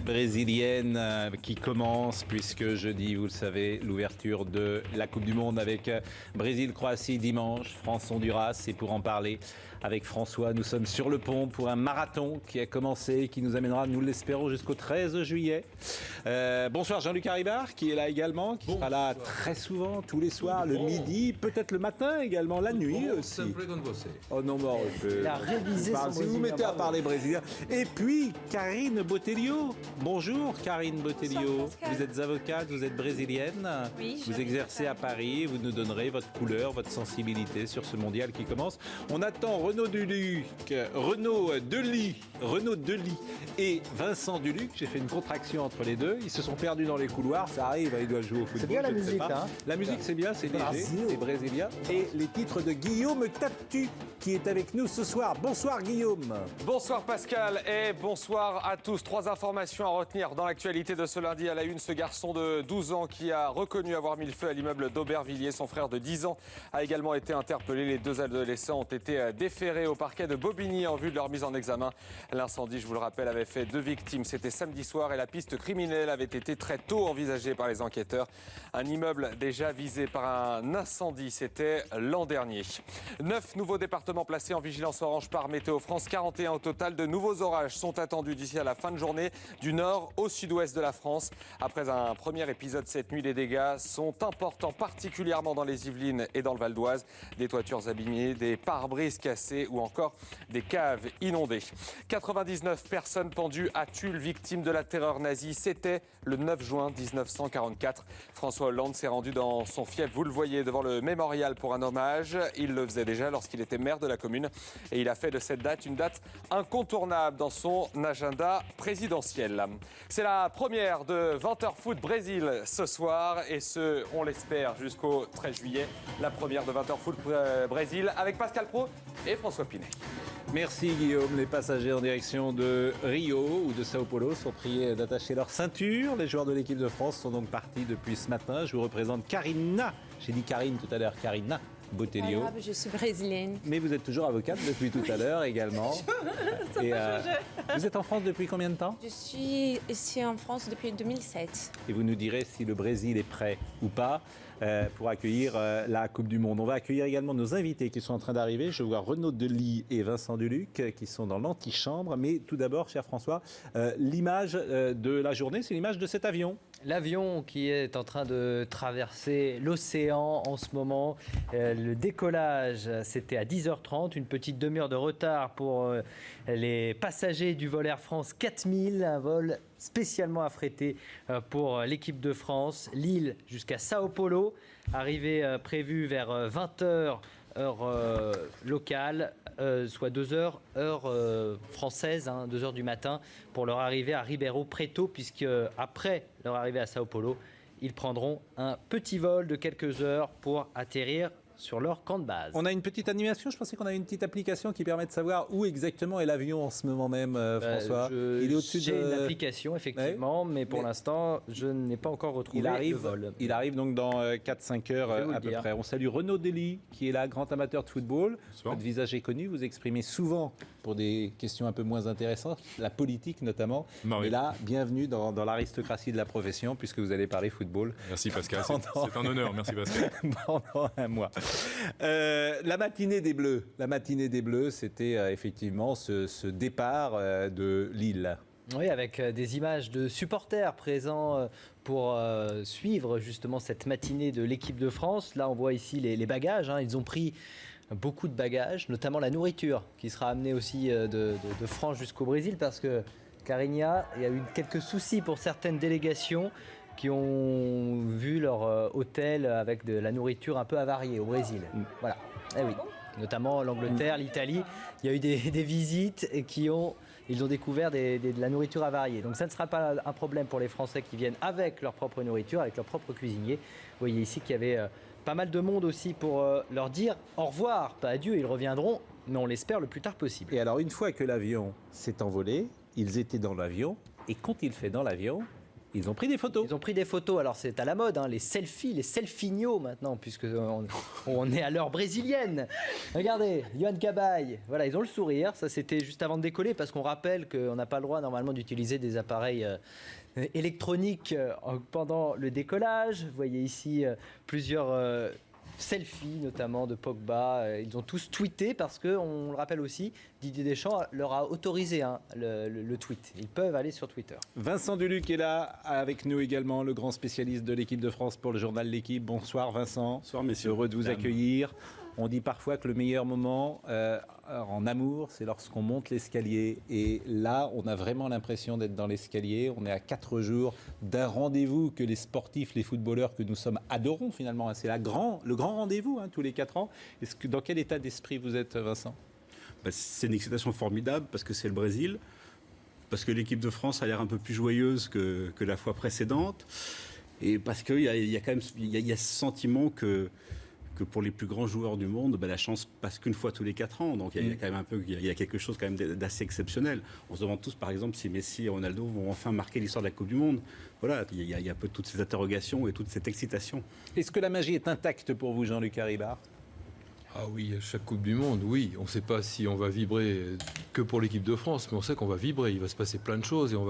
brésilienne qui commence, puisque jeudi, vous le savez, l'ouverture de la Coupe du Monde avec Brésil-Croatie dimanche, France-Honduras. Et pour en parler avec François, nous sommes sur le pont pour un marathon qui a commencé, qui nous amènera, nous l'espérons, jusqu'au 13 juillet. Bonsoir Jean-Luc Haribard, qui est là également, qui sera là très souvent, tous les soirs, le midi, peut-être le matin également, la nuit aussi. Oh non, non, il a révisé son si vous vous mettez à parler brésilien. Et puis, Karine Botelho. Bonjour Karine Botelho. Vous êtes avocate, vous êtes brésilienne. Oui, vous exercez à Paris. Vous nous donnerez votre couleur, votre sensibilité sur ce mondial qui commence. On attend Renaud Duluc, Renaud Delis et Vincent Duluc. J'ai fait une contraction entre les deux. Ils se sont perdus dans les couloirs. Ça arrive, ils doivent jouer au football. C'est bien la musique, hein. La musique, c'est bien, c'est léger, c'est brésilien. Et les titres de Guillaume Taptu, qui est avec nous ce soir. Bonsoir Guillaume. Bonsoir Pascal et bonsoir à tous. 3 informations à retenir dans l'actualité de ce lundi à la une. Ce garçon de 12 ans qui a reconnu avoir mis le feu à l'immeuble d'Aubervilliers. Son frère de 10 ans a également été interpellé. Les 2 adolescents ont été déférés au parquet de Bobigny en vue de leur mise en examen. L'incendie, je vous le rappelle, avait fait 2 victimes. C'était samedi soir et la piste criminelle avait été très tôt envisagée par les enquêteurs. Un immeuble déjà visé par un incendie, c'était l'an dernier. 9 nouveaux départements placés en vigilance orange par Météo France. 41 au total. De nouveaux orages sont attendus d'ici à la fin de journée du nord au sud-ouest de la France. Après un premier épisode cette nuit, les dégâts sont importants, particulièrement dans les Yvelines et dans le Val d'Oise. Des toitures abîmées, des pare-brises cassés ou encore des caves inondées. 99 personnes pendues à Tulle, victimes de la terreur nazie. C'était le 9 juin 1944. François Hollande s'est rendu dans son fief, vous le voyez, devant le mémorial pour un hommage. Il le faisait déjà lorsqu'il était maire de la commune et il a fait de cette date une date incontournable dans son agenda présidentiel. C'est la première de 20h Foot Brésil ce soir et ce, on l'espère, jusqu'au 13 juillet. La première de 20h Foot Brésil avec Pascal Praud et François Pinet. Merci Guillaume. Les passagers en direction de Rio ou de Sao Paulo sont priés d'attacher leur ceinture. Les joueurs de l'équipe de France sont donc partis depuis ce matin. Je vous représente Karina. J'ai dit Karine tout à l'heure, Karina Botelho. Ah, je suis brésilienne. Mais vous êtes toujours avocate depuis tout à l'heure également. Et, vous êtes en France depuis combien de temps? Je suis ici en France depuis 2007. Et vous nous direz si le Brésil est prêt ou pas pour accueillir la Coupe du Monde. On va accueillir également nos invités qui sont en train d'arriver. Je vois Renaud Delis et Vincent Duluc qui sont dans l'antichambre. Mais tout d'abord, cher François, l'image de la journée, c'est l'image de cet avion. L'avion qui est en train de traverser l'océan en ce moment. Le décollage, c'était à 10h30, une petite demi-heure de retard pour les passagers du vol Air France 4000, un vol spécialement affrété pour l'équipe de France. Lille jusqu'à Sao Paulo, arrivée prévue vers 20h. Heure locale, soit 2h, heure française, 2h du matin, pour leur arrivée à Ribeirão Preto, puisque après leur arrivée à Sao Paulo, ils prendront un petit vol de quelques heures pour atterrir sur leur camp de base. On a une petite animation, je pensais qu'on avait une petite application qui permet de savoir où exactement est l'avion en ce moment même, François. Il est au-dessus J'ai une application, effectivement, mais pour l'instant, je n'ai pas encore retrouvé le vol. Il arrive donc dans 4-5 heures à peu près. On salue Renaud Delis, qui est là, grand amateur de football. Bonsoir. Votre visage est connu, vous exprimez souvent, pour des questions un peu moins intéressantes, la politique notamment. Mais là, bienvenue dans l'aristocratie de la profession, puisque vous allez parler football. Merci Pascal, c'est un honneur, merci Pascal. Pendant un mois. La matinée des Bleus, c'était effectivement ce départ de Lille. Oui, avec des images de supporters présents pour suivre justement cette matinée de l'équipe de France. Là, on voit ici les bagages. Ils ont pris beaucoup de bagages, notamment la nourriture qui sera amenée aussi de France jusqu'au Brésil parce que, Karina, il y a eu quelques soucis pour certaines délégations qui ont vu leur hôtel avec de la nourriture un peu avariée au Brésil. Voilà. Eh oui. Notamment l'Angleterre, l'Italie. Il y a eu des visites et ils ont découvert de la nourriture avariée. Donc ça ne sera pas un problème pour les Français qui viennent avec leur propre nourriture, avec leur propre cuisinier. Vous voyez ici qu'il y avait pas mal de monde aussi pour leur dire au revoir, pas adieu, ils reviendront, mais on l'espère le plus tard possible. Et alors une fois que l'avion s'est envolé, ils étaient dans l'avion, et quand il fait dans l'avion, Ils ont pris des photos. Ils ont pris des photos, alors c'est à la mode, hein, les selfies, les selfignos maintenant, puisque on est à l'heure brésilienne. Regardez, Yohan Cabaye, voilà, ils ont le sourire, ça c'était juste avant de décoller, parce qu'on rappelle qu'on n'a pas le droit normalement d'utiliser des appareils électroniques pendant le décollage. Vous voyez ici plusieurs selfies, notamment de Pogba. Ils ont tous tweeté parce qu'on le rappelle aussi, Didier Deschamps leur a autorisé le tweet. Ils peuvent aller sur Twitter. Vincent Duluc est là avec nous également, le grand spécialiste de l'équipe de France pour le journal L'Équipe. Bonsoir Vincent. Bonsoir messieurs. Heureux de vous accueillir. On dit parfois que le meilleur moment en amour, c'est lorsqu'on monte l'escalier. Et là, on a vraiment l'impression d'être dans l'escalier. On est à 4 jours d'un rendez-vous que les sportifs, les footballeurs que nous sommes adorons finalement. C'est le grand rendez-vous tous les 4 ans. Dans quel état d'esprit vous êtes, Vincent ? C'est une excitation formidable parce que c'est le Brésil, parce que l'équipe de France a l'air un peu plus joyeuse que la fois précédente, et parce qu'il y a quand même ce sentiment que pour les plus grands joueurs du monde, la chance passe qu'une fois tous les 4 ans. Donc il y a quand même il y a quelque chose quand même d'assez exceptionnel. On se demande tous, par exemple, si Messi et Ronaldo vont enfin marquer l'histoire de la Coupe du Monde. Voilà, il y a un peu toutes ces interrogations et toute cette excitation. Est-ce que la magie est intacte pour vous, Jean-Luc Haribard ? Ah oui, à chaque Coupe du Monde, oui. On ne sait pas si on va vibrer que pour l'équipe de France, mais on sait qu'on va vibrer. Il va se passer plein de choses et on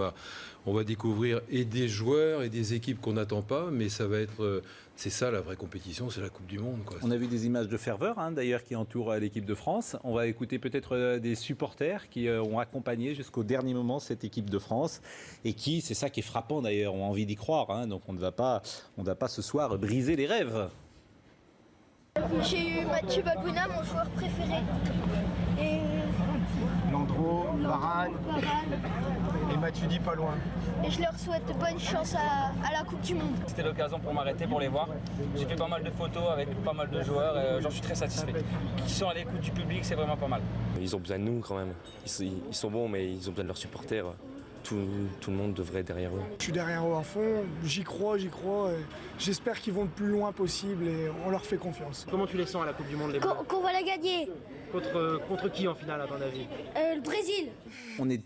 va découvrir et des joueurs et des équipes qu'on n'attend pas, mais ça va être... C'est ça la vraie compétition, c'est la Coupe du Monde, quoi. On a vu des images de ferveur d'ailleurs qui entourent l'équipe de France. On va écouter peut-être des supporters qui ont accompagné jusqu'au dernier moment cette équipe de France et qui, c'est ça qui est frappant d'ailleurs, ont envie d'y croire. Donc on ne va pas ce soir briser les rêves. J'ai eu Mathieu Baguna, mon joueur préféré. Et Landreau, Varane et Matuidi pas loin. Et je leur souhaite bonne chance à la Coupe du Monde. C'était l'occasion pour m'arrêter, pour les voir. J'ai fait pas mal de photos avec pas mal de joueurs et j'en suis très satisfait. Ils sont à l'écoute du public, c'est vraiment pas mal. Ils ont besoin de nous quand même. Ils sont bons, mais ils ont besoin de leurs supporters. Tout le monde devrait être derrière eux. Je suis derrière eux à fond, j'y crois. J'espère qu'ils vont le plus loin possible et on leur fait confiance. Comment tu les sens à la Coupe du Monde, les Bleus ? Qu'on va la gagner. Contre qui en finale, à ton avis ? Le Brésil. On est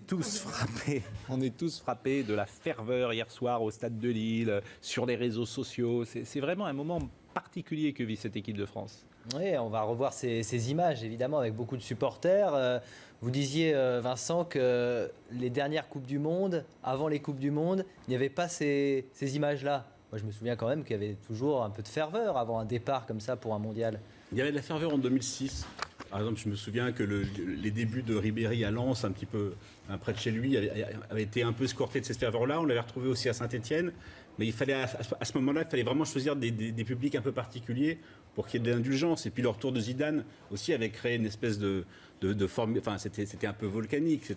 tous frappés de la ferveur hier soir au stade de Lille, sur les réseaux sociaux. C'est vraiment un moment particulier que vit cette équipe de France. Oui, on va revoir ces images, évidemment, avec beaucoup de supporters. Vous disiez, Vincent, que les dernières Coupes du Monde, avant les Coupes du Monde, il n'y avait pas ces images-là. Moi, je me souviens quand même qu'il y avait toujours un peu de ferveur avant un départ comme ça pour un mondial. Il y avait de la ferveur en 2006. Par exemple, je me souviens que les débuts de Ribéry à Lens, un petit peu près de chez lui, avaient été un peu escortés de cette ferveur-là. On l'avait retrouvé aussi à Saint-Étienne. Mais il fallait, à ce moment-là, il fallait vraiment choisir des publics un peu particuliers pour qu'il y ait de l'indulgence. Et puis le retour de Zidane aussi avait créé une espèce de forme. Enfin, c'était un peu volcanique.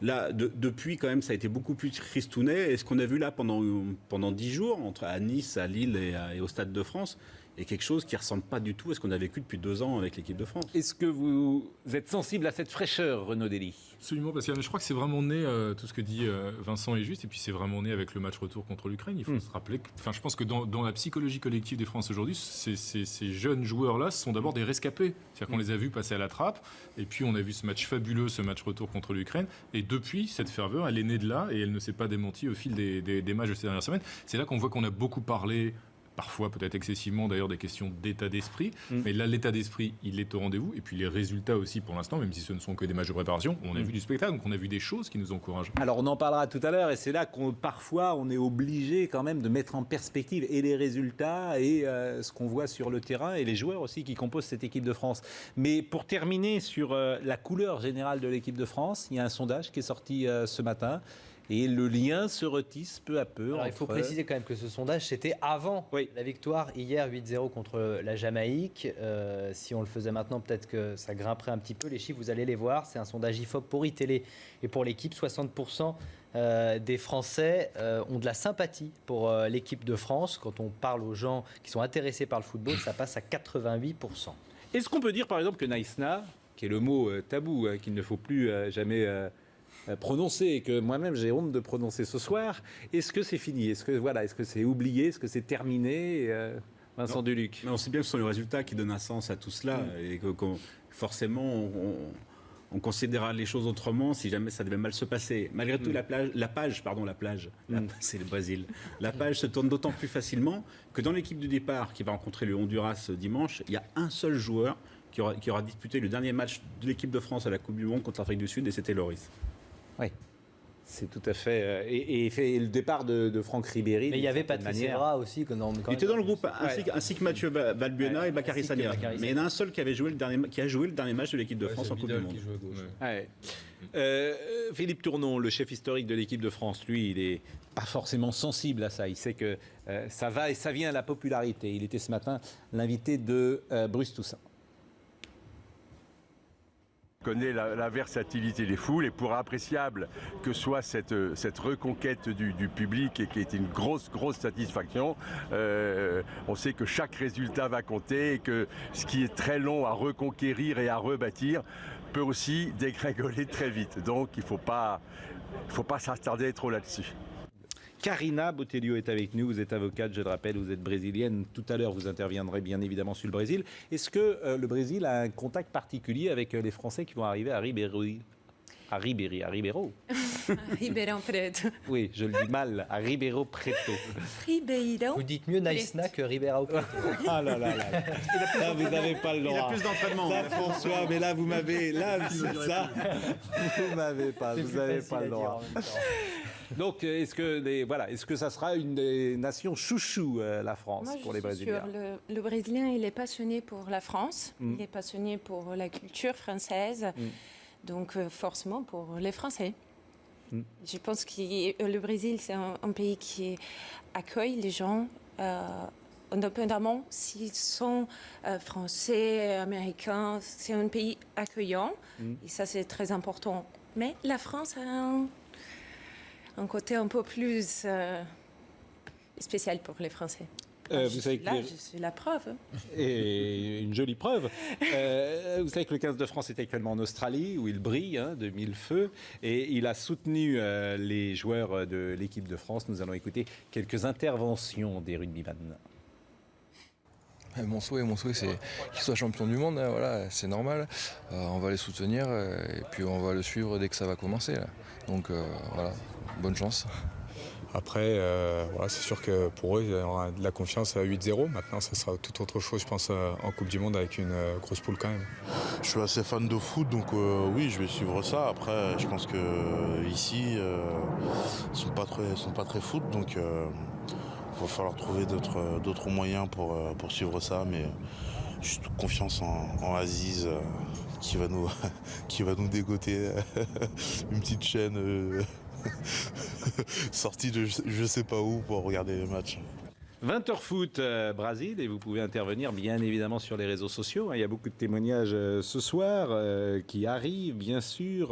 Là, depuis, quand même, ça a été beaucoup plus tristounet. Et ce qu'on a vu là pendant 10 jours, à Nice, à Lille et au Stade de France, est quelque chose qui ne ressemble pas du tout à ce qu'on a vécu depuis 2 ans avec l'équipe de France. Est-ce que vous êtes sensible à cette fraîcheur, Renaud Dely ? Absolument, parce que je crois que c'est vraiment né, tout ce que dit Vincent est juste, et puis c'est vraiment né avec le match retour contre l'Ukraine. Il faut se rappeler je pense que dans la psychologie collective des Français aujourd'hui, ces jeunes joueurs-là sont d'abord des rescapés. C'est-à-dire qu'on les a vus passer à la trappe, et puis on a vu ce match fabuleux, ce match retour contre l'Ukraine, et depuis, cette ferveur, elle est née de là, et elle ne s'est pas démentie au fil des matchs de ces dernières semaines. C'est là qu'on voit qu'on a beaucoup parlé, parfois peut-être excessivement d'ailleurs, des questions d'état d'esprit. Mais là, l'état d'esprit, il est au rendez-vous. Et puis les résultats aussi pour l'instant, même si ce ne sont que des matchs de préparation, on a vu du spectacle, donc on a vu des choses qui nous encouragent. Alors on en parlera tout à l'heure et c'est là parfois on est obligé quand même de mettre en perspective et les résultats et ce qu'on voit sur le terrain et les joueurs aussi qui composent cette équipe de France. Mais pour terminer sur la couleur générale de l'équipe de France, il y a un sondage qui est sorti ce matin. Et le lien se retisse peu à peu. Alors, il faut préciser quand même que ce sondage, c'était avant la victoire hier 8-0 contre la Jamaïque. Si on le faisait maintenant, peut-être que ça grimperait un petit peu. Les chiffres, vous allez les voir. C'est un sondage IFOP pour iTélé et pour l'équipe. 60% des Français ont de la sympathie pour l'équipe de France. Quand on parle aux gens qui sont intéressés par le football, ça passe à 88%. Est-ce qu'on peut dire par exemple que Naïsna, qui est le mot tabou, qu'il ne faut plus jamais... prononcer et que moi-même j'ai honte de prononcer ce soir. Est-ce que c'est fini ? Est-ce que c'est oublié ? Est-ce que c'est terminé ? Vincent Duluc. Mais on sait bien que ce sont les résultats qui donnent un sens à tout cela et que forcément on considérera les choses autrement si jamais ça devait mal se passer. Malgré tout, la page, c'est le Brésil. La page se tourne d'autant plus facilement que dans l'équipe du départ qui va rencontrer le Honduras dimanche, il y a un seul joueur qui aura disputé le dernier match de l'équipe de France à la Coupe du Monde contre l'Afrique du Sud, et c'était Loris. Oui. C'est tout à fait. Et le départ de Franck Ribéry. Mais il y avait Patrice Evra aussi. Il était dans le groupe, ainsi que Mathieu Valbuena et Bakary Sagna. Mais il y en a un seul qui a joué le dernier match de l'équipe de France en Coupe du Monde. Philippe Tournon, le chef historique de l'équipe de France, lui, il n'est pas forcément sensible à ça. Il sait que ça va et ça vient à la popularité. Il était ce matin l'invité de Bruce Toussaint. Connaît la versatilité des foules et pour appréciable que soit cette reconquête du public et qui est une grosse satisfaction, on sait que chaque résultat va compter et que ce qui est très long à reconquérir et à rebâtir peut aussi dégringoler très vite. Donc il ne faut pas s'attarder trop là-dessus. Karina Botelho est avec nous, vous êtes avocate, je le rappelle, vous êtes brésilienne. Tout à l'heure, vous interviendrez bien évidemment sur le Brésil. Est-ce que le Brésil a un contact particulier avec les Français qui vont arriver à Ribeirão? À Ribeirão Preto. Oui, je le dis mal, à Ribeirão Preto. Ribeirão. Vous dites mieux Naïsna que Ribeirão Preto. Ah là là là. Là, vous n'avez pas le droit. Il a plus d'entraînement. Ça, François, mais là, vous m'avez... Là, ça, vous m'avez pas. Vous n'avez pas le droit. Donc, est-ce que ça sera une des nations chouchou, la France, Moi, pour les Brésiliens? Le Brésilien, il est passionné pour la France, il est passionné pour la culture française, donc forcément pour les Français. Je pense que le Brésil, c'est un pays qui accueille les gens, indépendamment s'ils sont français, américains. C'est un pays accueillant, et ça, c'est très important. Mais la France a un côté un peu plus spécial pour les Français. Vous savez que je suis la preuve. Et une jolie preuve. Vous savez que le 15 de France est actuellement en Australie, où il brille de mille feux, et il a soutenu les joueurs de l'équipe de France. Nous allons écouter quelques interventions des rugbyman. Mon souhait, c'est qu'ils soient champions du monde. Voilà, c'est normal. On va les soutenir et puis on va le suivre dès que ça va commencer. Là. Donc voilà, bonne chance. Après, c'est sûr que pour eux, il y aura de la confiance à 8-0. Maintenant, ça sera tout autre chose, je pense, en Coupe du Monde avec une grosse poule quand même. Je suis assez fan de foot, donc oui, je vais suivre ça. Après, je pense que ici, ils sont pas très foot, donc il va falloir trouver d'autres moyens pour suivre ça. Mais j'ai toute confiance en Aziz qui va nous dégoter une petite chaîne. Sorti de je sais pas où pour regarder les matchs. 20h foot Brésil, et vous pouvez intervenir bien évidemment sur les réseaux sociaux. Il y a beaucoup de témoignages ce soir qui arrivent, bien sûr,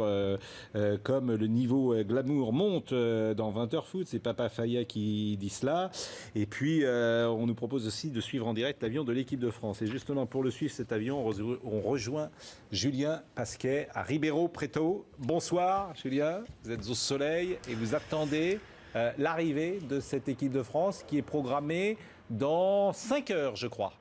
comme le niveau glamour monte dans 20h foot. C'est Papa Faya qui dit cela. Et puis, on nous propose aussi de suivre en direct l'avion de l'équipe de France. Et justement, pour le suivre, cet avion, on rejoint Julien Pasquet à Ribeirão Preto. Bonsoir, Julien. Vous êtes au soleil et vous attendez l'arrivée de cette équipe de France qui est programmée dans 5 heures, je crois.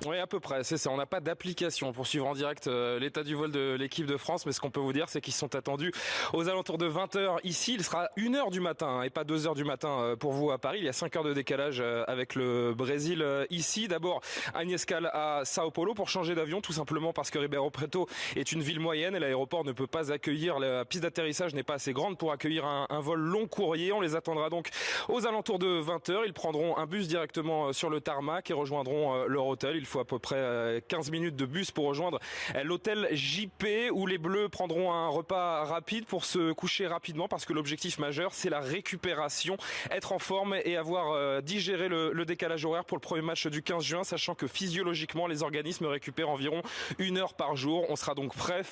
Oui, à peu près, c'est ça. On n'a pas d'application pour suivre en direct l'état du vol de l'équipe de France, mais ce qu'on peut vous dire, c'est qu'ils sont attendus aux alentours de 20h ici. Il sera 1h du matin et pas 2h du matin pour vous à Paris. Il y a 5 heures de décalage avec le Brésil ici. D'abord, un escale à Sao Paulo pour changer d'avion, tout simplement parce que Ribeirão Preto est une ville moyenne et l'aéroport ne peut pas accueillir, la piste d'atterrissage n'est pas assez grande pour accueillir un vol long courrier. On les attendra donc aux alentours de 20h. Ils prendront un bus directement sur le tarmac et rejoindront leur hôtel. Il faut à peu près 15 minutes de bus pour rejoindre l'hôtel JP où les Bleus prendront un repas rapide pour se coucher rapidement parce que l'objectif majeur c'est la récupération, être en forme et avoir digéré le décalage horaire pour le premier match du 15 juin, sachant que physiologiquement les organismes récupèrent environ 1 heure par jour. On sera donc prêt,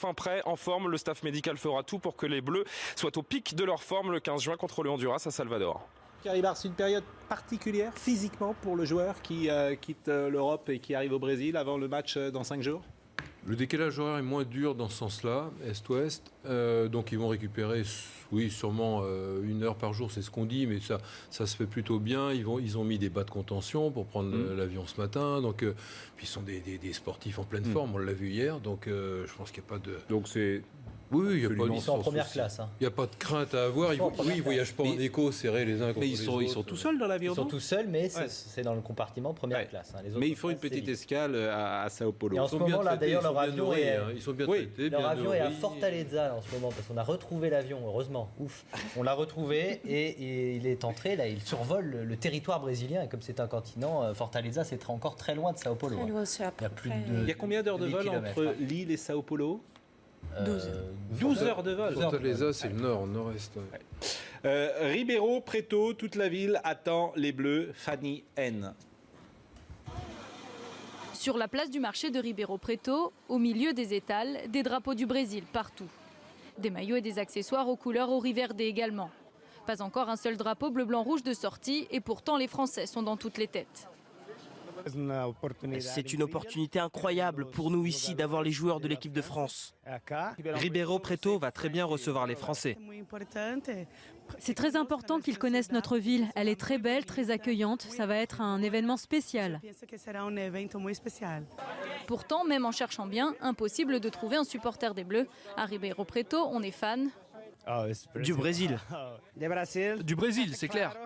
en forme. Le staff médical fera tout pour que les Bleus soient au pic de leur forme le 15 juin contre le Honduras à Salvador. Caribar, c'est une période particulière physiquement pour le joueur qui quitte l'Europe et qui arrive au Brésil avant le match dans 5 jours? Le décalage horaire est moins dur dans ce sens-là, est-ouest. Donc ils vont récupérer, oui, sûrement 1 heure par jour, c'est ce qu'on dit, mais ça se fait plutôt bien. Ils ont mis des bas de contention pour prendre l'avion ce matin. Donc, puis ils sont des sportifs en pleine forme, on l'a vu hier. Donc je pense qu'il n'y a pas de... Donc c'est... Oui, il y a pas ils sont en première classe. Il n'y a pas de crainte à avoir. Ils ne voyagent pas en écho serrés les uns contre les autres. Mais ils sont tout seuls dans l'avion. Ils sont tout seuls, mais c'est dans le compartiment première classe. Hein. Mais ils font une petite escale à Sao Paulo. Et en ce moment, là, d'ailleurs, leur avion est... Ils sont bien traités. Leur avion est à Fortaleza en ce moment, parce qu'on a retrouvé l'avion, heureusement. Ouf. On l'a retrouvé et il est entré, là, il survole le territoire brésilien. Et comme c'est un continent, Fortaleza, c'est encore très loin de Sao Paulo. Il y a combien d'heures de vol entre Lille et Sao Paulo? 12 heures de vol. Fortaleza, c'est le nord-est. Ribeirão Preto, toute la ville attend les Bleus. Fanny N. Sur la place du marché de Ribeirão Preto, au milieu des étals, des drapeaux du Brésil partout. Des maillots et des accessoires aux couleurs auriverde également. Pas encore un seul drapeau bleu-blanc-rouge de sortie et pourtant les Français sont dans toutes les têtes. C'est une opportunité incroyable pour nous ici d'avoir les joueurs de l'équipe de France. Ribeirão Preto va très bien recevoir les Français. C'est très important qu'ils connaissent notre ville. Elle est très belle, très accueillante. Ça va être un événement spécial. Pourtant, même en cherchant bien, impossible de trouver un supporter des Bleus. À Ribeirão Preto, on est fan. Du Brésil. Du Brésil, c'est clair.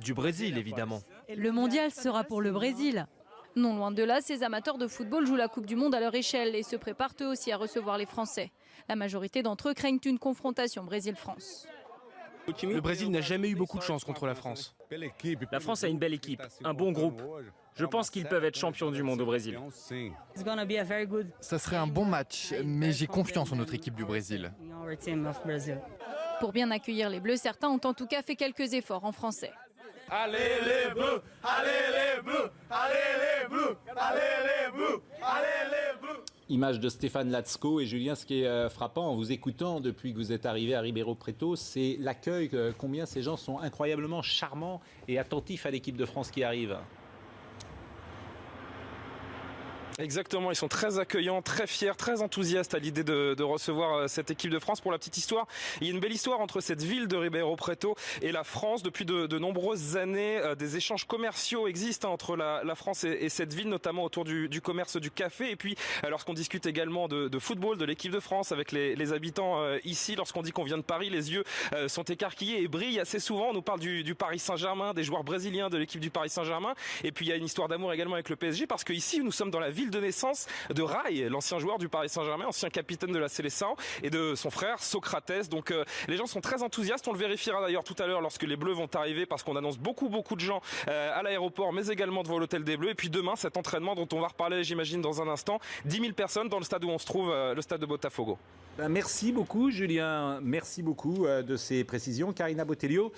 Du Brésil, évidemment. Le mondial sera pour le Brésil. Non loin de là, ces amateurs de football jouent la Coupe du Monde à leur échelle et se préparent eux aussi à recevoir les Français. La majorité d'entre eux craignent une confrontation Brésil-France. Le Brésil n'a jamais eu beaucoup de chance contre la France. La France a une belle équipe, un bon groupe. Je pense qu'ils peuvent être champions du monde au Brésil. Ça serait un bon match, mais j'ai confiance en notre équipe du Brésil. Pour bien accueillir les Bleus, certains ont en tout cas fait quelques efforts en français. Allez les Bleus, allez les Bleus, allez les Bleus, allez les Bleus, allez les Bleus. Image de Stéphane Latsko. Et Julien, ce qui est frappant en vous écoutant depuis que vous êtes arrivé à Ribeirão Preto, c'est l'accueil, combien ces gens sont incroyablement charmants et attentifs à l'équipe de France qui arrive. Exactement, ils sont très accueillants, très fiers, très enthousiastes à l'idée de recevoir cette équipe de France. Pour la petite histoire, il y a une belle histoire entre cette ville de Ribeirão Preto et la France. Depuis de nombreuses années, des échanges commerciaux existent entre la France et cette ville, notamment autour du commerce du café. Et puis, lorsqu'on discute également de football, de l'équipe de France avec les habitants ici, lorsqu'on dit qu'on vient de Paris, les yeux sont écarquillés et brillent assez souvent. On nous parle du Paris Saint-Germain, des joueurs brésiliens de l'équipe du Paris Saint-Germain. Et puis, il y a une histoire d'amour également avec le PSG parce qu'ici, nous sommes dans la ville de naissance de Rai, l'ancien joueur du Paris Saint-Germain, ancien capitaine de la Seleção, et de son frère Socrates. Donc les gens sont très enthousiastes. On le vérifiera d'ailleurs tout à l'heure lorsque les Bleus vont arriver, parce qu'on annonce beaucoup de gens à l'aéroport, mais également devant l'hôtel des Bleus. Et puis demain, cet entraînement dont on va reparler, j'imagine, dans un instant. 10 000 personnes dans le stade où on se trouve, le stade de Botafogo. Merci beaucoup Julien, merci beaucoup de ces précisions. Karina Botelho,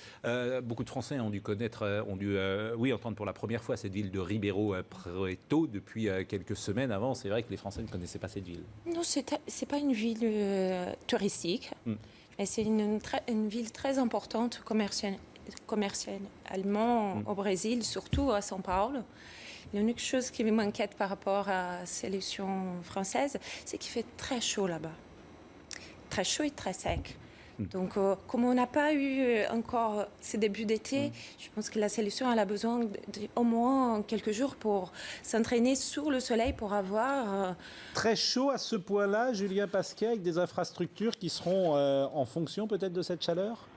beaucoup de Français ont dû connaître, entendre pour la première fois cette ville de Ribeirão Preto depuis quelques semaines. Avant, c'est vrai que les Français ne connaissaient pas cette ville. Non, c'est pas une ville touristique, mais c'est une ville très importante commercialement au Brésil, surtout à São Paulo. L'unique chose qui m'inquiète par rapport à la sélection française, c'est qu'il fait très chaud là-bas. Très chaud et très sec. Donc, comme on n'a pas eu encore ces débuts d'été, je pense que la sélection elle a besoin d'au moins quelques jours pour s'entraîner sous le soleil pour avoir... Très chaud à ce point-là, Julien Pasquet, avec des infrastructures qui seront en fonction peut-être de cette chaleur ?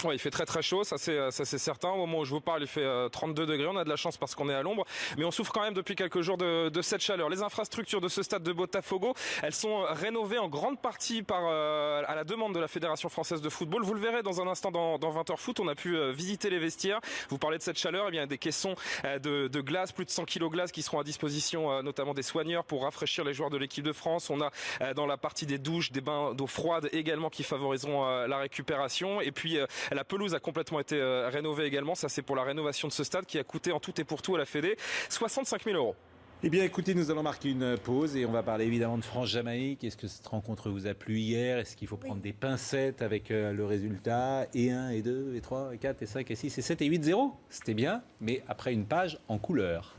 Ouais, il fait très chaud, ça c'est certain. Au moment où je vous parle, il fait 32 degrés. On a de la chance parce qu'on est à l'ombre, mais on souffre quand même depuis quelques jours de cette chaleur. Les infrastructures de ce stade de Botafogo, elles sont rénovées en grande partie à la demande de la Fédération française de football. Vous le verrez dans un instant dans 20h Foot. On a pu visiter les vestiaires. Vous parlez de cette chaleur, eh bien, il y a des caissons de glace, plus de 100 kg glace qui seront à disposition, notamment des soigneurs pour rafraîchir les joueurs de l'équipe de France. On a dans la partie des douches des bains d'eau froide également qui favoriseront la récupération. Et puis la pelouse a complètement été rénovée également. Ça, c'est pour la rénovation de ce stade qui a coûté en tout et pour tout à la Fédé 65 000 €. Eh bien, écoutez, nous allons marquer une pause et on va parler évidemment de France-Jamaïque. Est-ce que cette rencontre vous a plu hier ? Est-ce qu'il faut prendre des pincettes avec le résultat ? Et 1, et 2, et 3, et 4, et 5, et 6, et 7, et 8-0 ? C'était bien, mais après une page en couleur.